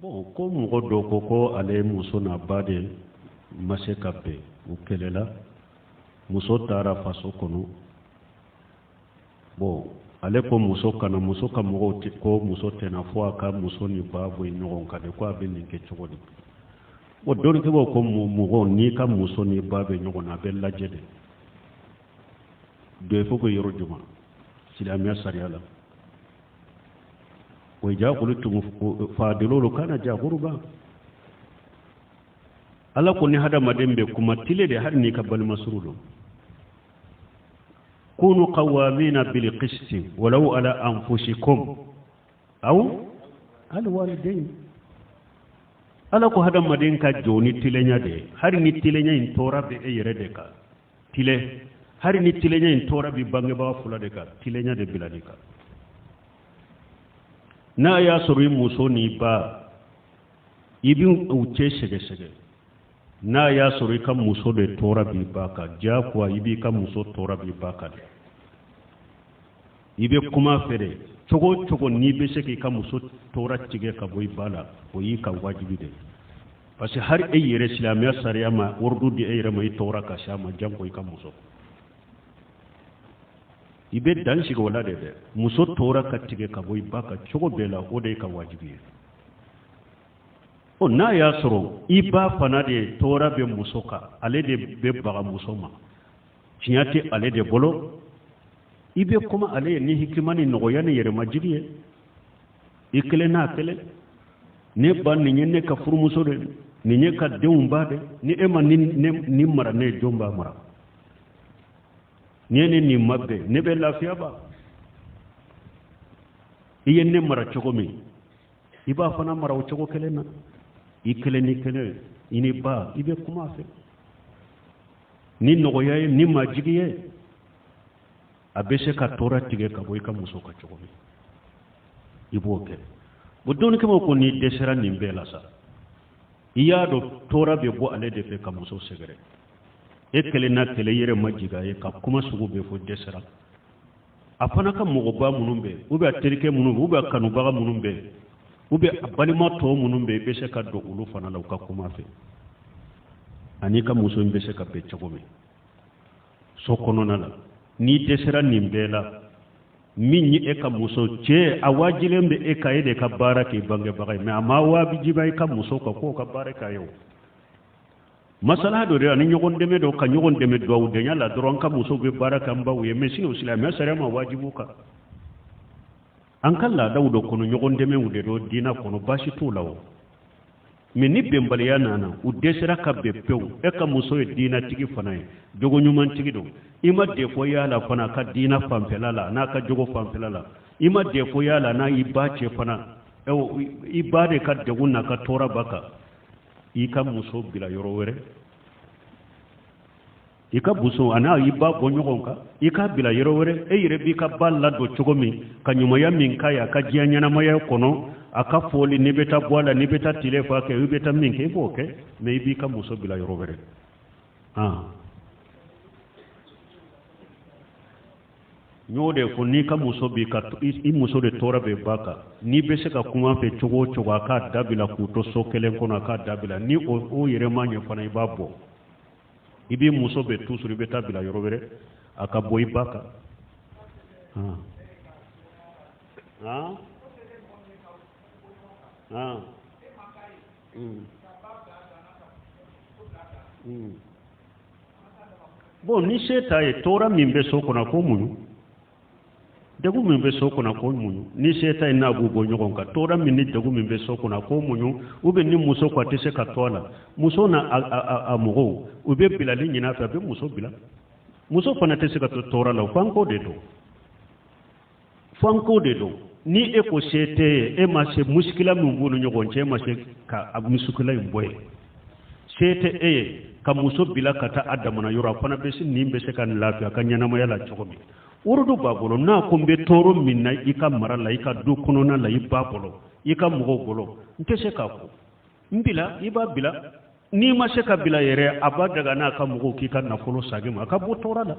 bon ko mɔgɔ dɔ ko ale muso n'a ba de ma se ka bɛn u kɛlɛla muso taara faso kɔnɔ bon ale ko muso kana muso ka mɔgɔw ko muso tɛna fɔ a ka muso ni ba bɔ ɲɔgɔn kan de ko a bɛ nin kɛ cogo di bon dɔɔninkɛ b'o ko mɔgɔ n'i ka muso ni ba bɛ ɲɔgɔn na a bɛ lajɛ de do il faut que yɔrɔ juma silamɛya sariya la o ja olu tun fadilolu kana ja guruba ala ko ni hadamaden bɛ kuma tile de har ni ka balima suru don kunu qawamina bil qisti walau ala anfusikum aw al walidain ala ko hadamaden ka joni tilenya de har ni tilenya in tora be e yere de ka tile har ni tilenya in tora bi bange ba fula de ka tilenya de biladi ka na ya sori muso ni ba ibi uche sege na ya sori ka muso de tora bi ba ka ja kwa ibi ka muso tora bi ba ka ibe kuma fere cogo ni be se ka muso tora tige ka boy bala o yi ka wajibi de parce que har e yere islamiya sariya ma urdu di e yere mai tora ka shama jango ka muso ibe dan shiga wala de muso tora ka tige ka boy baka cogo bela o de ka wajibi o na ya soro iba fana de tora be muso ka ale de be baga muso ma tinyati ale de bolo ibe kuma ale ni hikimani nogoya ne yere majibiye ikele na kele ne ban ni ne ka furu muso de ni ne ka deun ba de ni ema ni mara ne jomba mara ni mabbe ne be lafiya ba iye ne mara cogo mi iba fana mara o cogo kele na ikele ni kele ini ba ibe kuma fe ni nogoya ni majibiye abese ka tora tige ka boy ka muso ka cogo mi ibo ke bo don ke mo ko ni desera ni bela sa iya do tora be bo ale de fe ka muso segere e kele na kele yere majiga e ka kuma sugu be fo desera afana ka mo ba munumbe ube aterike munumbe ube kanu ba munumbe ube balima to munumbe be se ka do ulu fana la ka kuma fe ani ka muso be se ka be cogo mi so kono na la ni desera nimbela minni e ka muso ce awajilen be e ka ede ka baraka bange bagay me ama wabi jibay ka muso ka ko ka baraka yo masala do re ani nyogon deme do ka nyogon deme do awde nyala doron ka muso be baraka mbaw ye mesi o islam sare ma wajibu ka an kala dawdo kono nyogon deme wude do dina kono bashi to lawo mais ni bembal ya nana u desera ka be pew e ka muso e dina tigi fana e jogo nyuman tigi do ima defo ya la fana ka dina pampelala na ka jogo pampelala ima defo ya la na ibache fana e ibade ka degunna ka tora baka i ka muso bila yoro were i ka buso ana iba bonyogon ka i ka bila yoro were e yire bi ka balla do cogo mi ka nyumaya min kaya ka jianyana maya kono aka foli ni beta boala ni beta tilefa ke ubeta min ke boke me bi ka muso bila yoro were nyode ko ni ka muso bi ka i muso de tora be baka ni be se ka kuma fe cogo aka dabila ku to so kelen kono aka dabila ni o yere manye fana ibabo ibi muso be tusuri beta bila yoro were aka boy baka bon ni seta e tora min be so kona ko munu degu min be so kona ko munu ni seta e na bugo nyogon ka tora min ni degu min be so kona ko munu ube ni muso ko tese ka tola muso na amugo ube bilali nyina fa be muso bila muso fana tese ka tora la fanko de do ni e ko sete e ma se muskila mun bonu nyogon che ma se ka muskila imboye sete e ka muso bila kata adamana yura fana be sin ni be se kan lafiya kan nyana ma yala chogomi urudu babolo na ko be toro minna ika marala ika du kono na la ibabolo ika mugo bolo nte se ka ko mbila iba bila ni ma se ka bila yere abadaga na ka mugo ki kan na folo sagima ka bo tora la